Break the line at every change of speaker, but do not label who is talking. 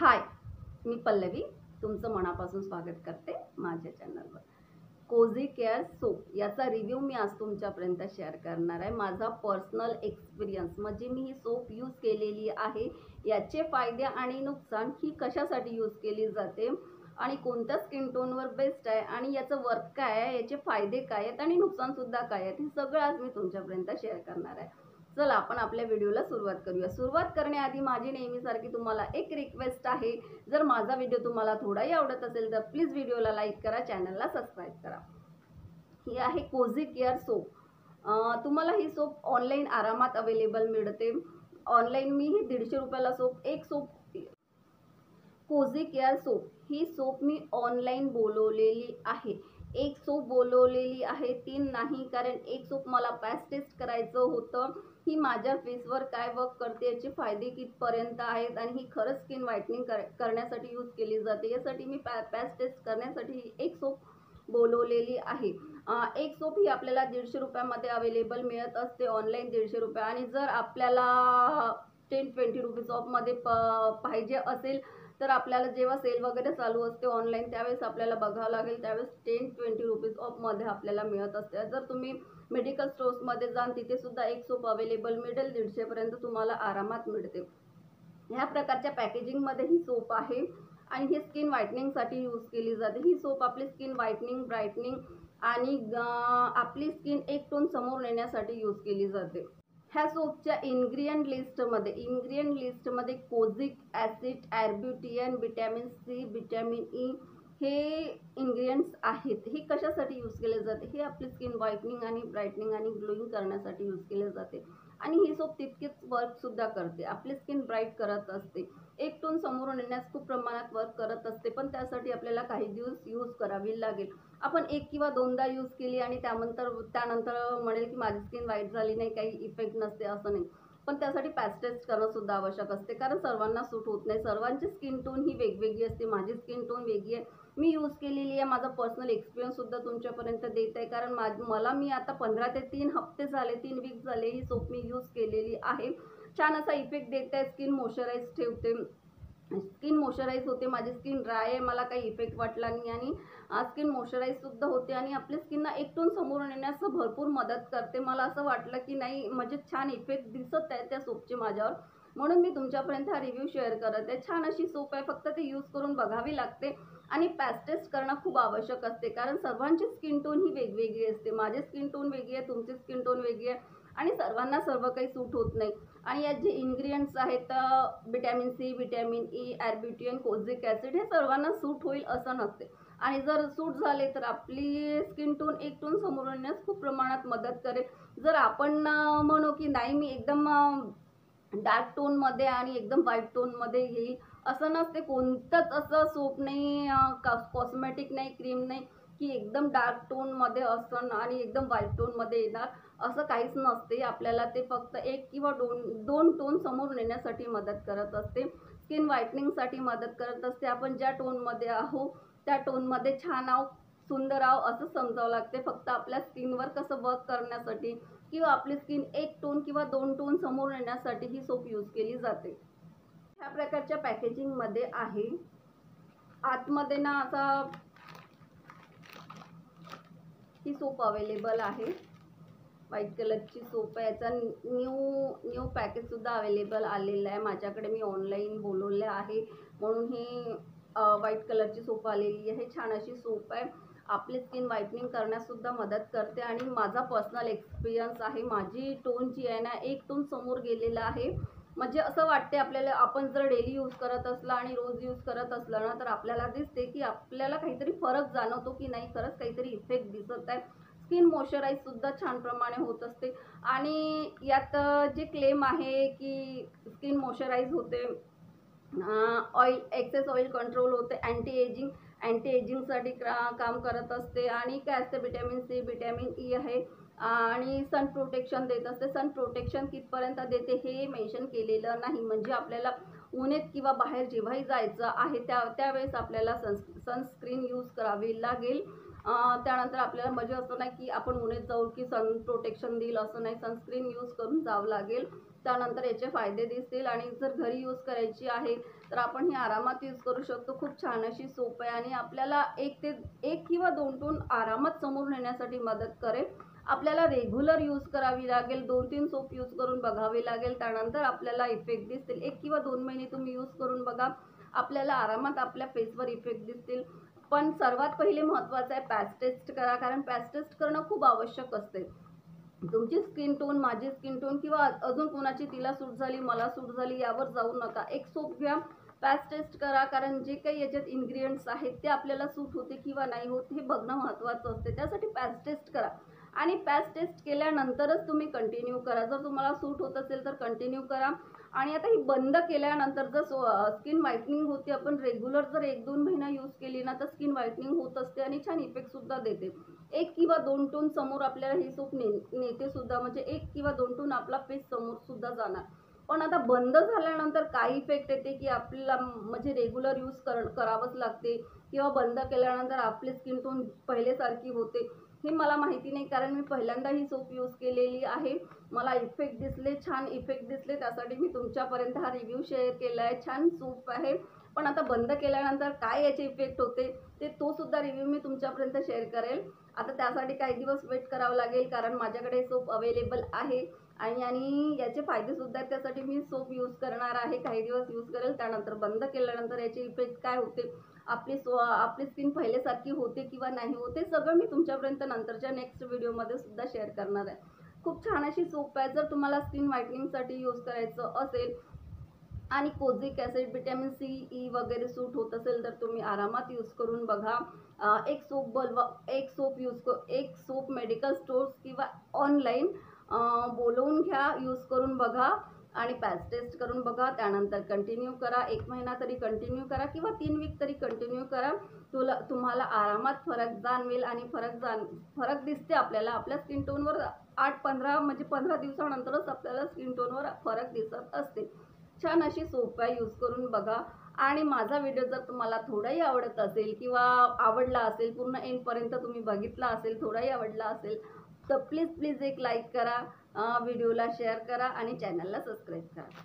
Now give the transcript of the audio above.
हाय, मी पल्लवी तुमचं मनापासून स्वागत करते माझ्या चॅनलवर. कोझी केअर सोप याचा रिव्ह्यू मी आज तुमच्यापर्यंत शेअर करणार आहे. माझा पर्सनल एक्सपिरियन्स म्हणजे मी ही सोप यूज केलेली आहे, याचे फायदे आणि नुकसान, ही कशासाठी यूज केली जाते आणि कोणत्या स्किन टोनवर बेस्ट आहे आणि याचं वर्क काय आहे, याचे फायदे काय आहेत आणि नुकसानसुद्धा काय आहेत, हे सगळं आज मी तुमच्यापर्यंत शेअर करणार आहे. चला आपण आपल्या व्हिडिओला सुरुवात करूया. सुरुवात करण्याआधी माझी नेहमीसारखी तुम्हाला एक रिक्वेस्ट आहे, जर माझा व्हिडिओ तुम्हाला थोडाही आवडत असेल तर प्लीज व्हिडिओला लाईक करा, चॅनलला सबस्क्राईब करा. ही आहे कोझी केअर सोप. तुम्हाला ही सोप ऑनलाईन आरामात अवेलेबल मिळते. ऑनलाईन मी ही 150 रुपयाला एक सोप कोझी केअर सोप ही सोप मी ऑनलाईन बोलवलेली आहे. एक सोप बोलवलेली आहे, 3 नाही, कारण एक सोप मला पॅच टेस्ट करायचं होतं. ही माझ्या फेसवर काय वर्क करते, याचे फायदे कितपर्यंत आहेत आणि ही खरंच स्किन व्हाईटनिंग करण्यासाठी यूज केली जाते, यासाठी मी पॅच टेस्ट करण्यासाठी एक सोप बोलवलेली आहे. एक सोप ही आपल्याला 150 रुपयामध्ये अवेलेबल मिळत असते, ऑनलाईन 150 रुपये. आणि जर आपल्याला 10-20 रुपीज ऑफमध्ये पाहिजे असेल तर आपल्याला जेव्हा सेल वगैरे चालू असते ऑनलाईन, त्यावेळेस आपल्याला बघावं लागेल, त्यावेळेस 10-20 रुपीज ऑफमध्ये आपल्याला मिळत असते. जर तुम्ही मेडिकल स्टोर्समध्ये जाल तिथे सुद्धा एक सोप अवेलेबल मिळेल, 150 पर्यंत तुम्हाला आरामात मिळते. ह्या प्रकारच्या पॅकेजिंगमध्ये ही सोप आहे आणि ही स्किन व्हाईटनिंगसाठी यूज केली जाते. ही सोप आपली स्किन व्हाईटनिंग, ब्राईटनिंग आणि आपली स्किन एक टोन समोर नेण्यासाठी यूज केली जाते. ह्या सोपच्या इन्ग्रिडियंट लिस्टमध्ये kojic acid, arbutin, vitamin C, vitamin E हे इन्ग्रिडियंट्स आहेत. हे कशासाठी यूज केले जाते? हे आपली स्किन व्हाईटनिंग आणि ब्राईटनिंग आणि ग्लोईंग करण्यासाठी यूज केले जाते. आणि ही सोप तितकेच वर्कसुद्धा करते, आपली स्किन ब्राईट करत असते, एक टोन समोरून येण्यास खूप प्रमाणात वर्क करत असते. पण त्यासाठी आपल्याला काही दिवस यूज करावी लागेल. आपण एक किंवा दोनदा यूज केली आणि त्यानंतर म्हणेल की माझी स्किन व्हाईट झाली नाही, काही इफेक्ट नसते, असं नाही. पण त्यासाठी पॅच टेस्ट करणं सुद्धा आवश्यक असते, कारण सर्वांना सूट होत नाही. सर्वांची स्किन टोन ही वेगवेगळी असते. माझी स्किन टोन वेगळी आहे, मी यूज केलेली आहे. माझा पर्सनल एक्सपिरियन्स सुद्धा तुमच्यापर्यंत देत आहे, कारण मी आता 15 ते 3 हफ्ते झाले, 3 वीक झाले ही सोप मी यूज केलेली आहे. छान असा इफेक्ट देत आहे, स्किन मॉइश्चराईज ठेवते, स्किन मॉइश्चराईज होते. माझी स्किन ड्राय आहे, मला काही इफेक्ट वाटला नाही आणि स्किन मॉइश्चराईज सुद्धा होते आणि आपल्या स्किनला एक टोन समोरून येण्यास भरपूर मदत करते. मला असं वाटलं की नाही, म्हणजे छान इफेक्ट दिसत आहे त्या सोपचे माझ्यावर, म्हणून मी तुमच्यापर्यंत हा रिव्ह्यू शेअर करत आहे. छान अशी सोप आहे, फक्त ते यूज करून बघावी लागते आणि पॅच टेस्ट करणं खूप आवश्यक असते, कारण सर्वांची स्किन टोन ही वेगवेगळी असते. माझी स्किन टोन वेगळी आहे, तुमची स्किन टोन वेगळी आहे आणि सर्वांना सर्व काही सूट होत नाही. आणि यात जे इन्ग्रिडियंट्स आहेत, vitamin C, vitamin E, arbutin, kojic acid, हे सर्वांना सूट होईल असं नसते. आणि जर सूट झाले तर आपली स्किन टोन एक टोन समोर येण्यास खूप प्रमाणात मदत करेल. जर आपण म्हणू की नाही मी एकदम डार्क टोनमध्ये आणि एकदम व्हाईट टोनमध्ये येईल, असं नसते. कोणतंच असं सोप नाही, कॉस्मेटिक नाही, क्रीम नाही की एकदम डार्क टोनमध्ये असण आणि एकदम व्हाईट टोनमध्ये येणार, असं काहीच नसते. आपल्याला ते फक्त एक किंवा दोन टोन समोर नेण्यासाठी मदत करत असते, स्किन व्हाईटनिंगसाठी मदत करत असते. आपण ज्या टोनमध्ये आहो त्या टोनमध्ये छान आहो, सुंदर आहो असं समजावं लागते. फक्त आपल्या स्किनवर कसं वर्क करण्यासाठी किंवा आपली स्किन एक टोन किंवा 2 टोन समोर येण्यासाठी ही सोप यूज केली जाते. ह्या प्रकारच्या पॅकेजिंगमध्ये आहे. आतमध्ये ना असा ही सोप अवेलेबल आहे, व्हाईट कलरची सोप आहे. याचा न्यू पॅकेज सुद्धा अवेलेबल आलेला आहे माझ्याकडे. मी ऑनलाईन बोलवले आहे म्हणून ही व्हाईट कलरची सोप आलेली आहे. छान अशी सोप आहे, आपली स्किन व्हाईटनिंग करण्यासुद्धा मदत करते. आणि माझा पर्सनल एक्सपिरियन्स आहे, माझी टोन जी आहे ना एक टोन समोर गेलेला आहे. म्हणजे असं वाटते आपल्याला, आपण जर डेली यूज करत असला आणि रोज यूज करत असलं ना, तर आपल्याला दिसते की आपल्याला काहीतरी फरक जाणवतो की नाही, खरंच काहीतरी इफेक्ट दिसत आहे. स्किन मॉइश्चराईज सुद्धा छान प्रमाणे होत असते. आणि यात जे क्लेम आहे की स्किन मॉइश्चराईज होते, ऑइल एक्सेस ऑइल कंट्रोल होते, अँटी एजिंगसाठी काम करत असते. आणि काय असते, व्हिटॅमिन सी, व्हिटॅमिन ई आहे आणि सन प्रोटेक्शन देत असते. सन प्रोटेक्शन कितपर्यंत देते हे मेन्शन केलेलं नाही, म्हणजे आपल्याला उन्हात किंवा बाहेर जेव्हाही जायचं आहे त्यावेळेस आपल्याला सनस्क्रीन यूज करावी लागेल. त्यानंतर आपल्याला म्हणजे असं नाही की आपण उन्हात जाऊ की सन प्रोटेक्शन देईल, असं नाही, सनस्क्रीन यूज करून जावं लागेल. त्यानंतर याचे फायदे दिसतील। आणि जर घरी यूज करायची आहे तर आपण ही आरामात यूज करू शकतो। खूप छान अशी सोप आहे आणि आपल्याला एक किंवा 2 टून आरामात समोर नेण्यासाठी मदत करेल। आपल्याला रेग्युलर यूज करावी लागेल, 2-3 सोप यूज करून बघावे लागेल, त्यानंतर आपल्याला इफेक्ट दिसतील। 1 किंवा 2 महिने तुम्ही यूज करून बघा, आपल्याला आरामात आपल्या फेसवर इफेक्ट दिसतील। पण सर्वात पहिले महत्त्वाचं आहे पॅच टेस्ट करा, कारण पॅच टेस्ट करणं खूप आवश्यक असते। तुमची स्किन टोन, माझी स्किन टोन किंवा अजून कोणाची तिला सूट झाली, मला सूट झाली यावर जाऊ नका। एक सोप घ्या, पॅच टेस्ट करा, कारण जे काही याच्यात इन्ग्रेडियंट्स आहेत ते आपल्याला सूट होते किंवा नाही होत हे बघणं महत्त्वाचं असते। त्यासाठी पॅच टेस्ट करा आणि पॅच टेस्ट केल्यानंतरच तुम्ही कंटिन्यू करा। जर तुम्हाला सूट होत असेल तर कंटिन्यू करा। आणि आता ही बंद केल्यानंतर जर स्किन व्हाईटनिंग होते, आपण रेग्युलर जर 1-2 महिना यूज केली ना तर स्किन व्हाईटनिंग होत असते आणि छान इफेक्ट सुद्धा देते। 1 किंवा 2 टोन समोर आपल्याला ही सोप नेते सुद्धा, म्हणजे 1 किंवा 2 टोन आपला फेस समोर सुद्धा जाणार। पण आता बंद झाल्यानंतर काय इफेक्ट येते की आपल्याला म्हणजे रेग्युलर यूज करावंच लागते किंवा बंद केल्यानंतर आपली स्किन टोन पहिल्यासारखी होते हे मला माहिती नाही, कारण मी पहिल्यांदा ही सोप यूज केलेली आहे। मला इफेक्ट दिसले, छान इफेक्ट दिसले, त्यासाठी मी तुमच्यापर्यंत हा रिव्ह्यू शेअर केला आहे। छान सोप आहे, पण आता बंद केल्यानंतर काय याचे इफेक्ट होते ते तो सुद्धा रिव्ह्यू मी तुमच्यापर्यंत शेअर करेल। आता त्यासाठी काही दिवस वेट करावं लागेल, कारण माझ्याकडे सोप अवेलेबल आहे आणि याचे फायदे सुद्धा आहेत। त्यासाठी मी सोप यूज करणार आहे, काही दिवस यूज करेल, त्यानंतर बंद केल्यानंतर याचे इफेक्ट काय होते, आपली स्किन पहिल्यासारखी होते किंवा नाही होते, सगळं मी तुमच्यापर्यंत नंतरच्या नेक्स्ट व्हिडिओमध्ये सुद्धा शेअर करणार आहे। खूप छान अशी सोप आहे। जर तुम्हाला स्किन व्हाईटनिंगसाठी यूज करायचं असेल आणि कोझिक ॲसिड, व्हिटॅमिन सी, ई वगैरे सूट होत असेल तर तुम्ही आरामात यूज करून बघा। एक सोप मेडिकल स्टोर्स किंवा ऑनलाईन बोलवून घ्या, यूज करून बघा आणि पॅच टेस्ट करून बघा, त्यानंतर कंटिन्यू करा। 1 महिना तरी कंटिन्यू करा किंवा 3 वीक तरी कंटिन्यू करा। तुम्हाला आरामात फरक जाणवेल आणि फरक दिसते आपल्याला आपल्या स्किन टोनवर। 8-15 म्हणजे 15 दिवसानंतरच आपल्याला स्किन टोनवर फरक दिसत असते। छान अशी सोप आहे, यूज करून बघा। आणि माझा व्हिडिओ जर तुम्हाला थोडाही आवडत असेल किंवा आवडला असेल, पूर्ण एंडपर्यंत तुम्ही बघितला असेल, थोडाही आवडला असेल तर प्लीज एक लाईक करा, व्हिडिओला शेअर करा आणि चॅनलला सबस्क्राईब करा।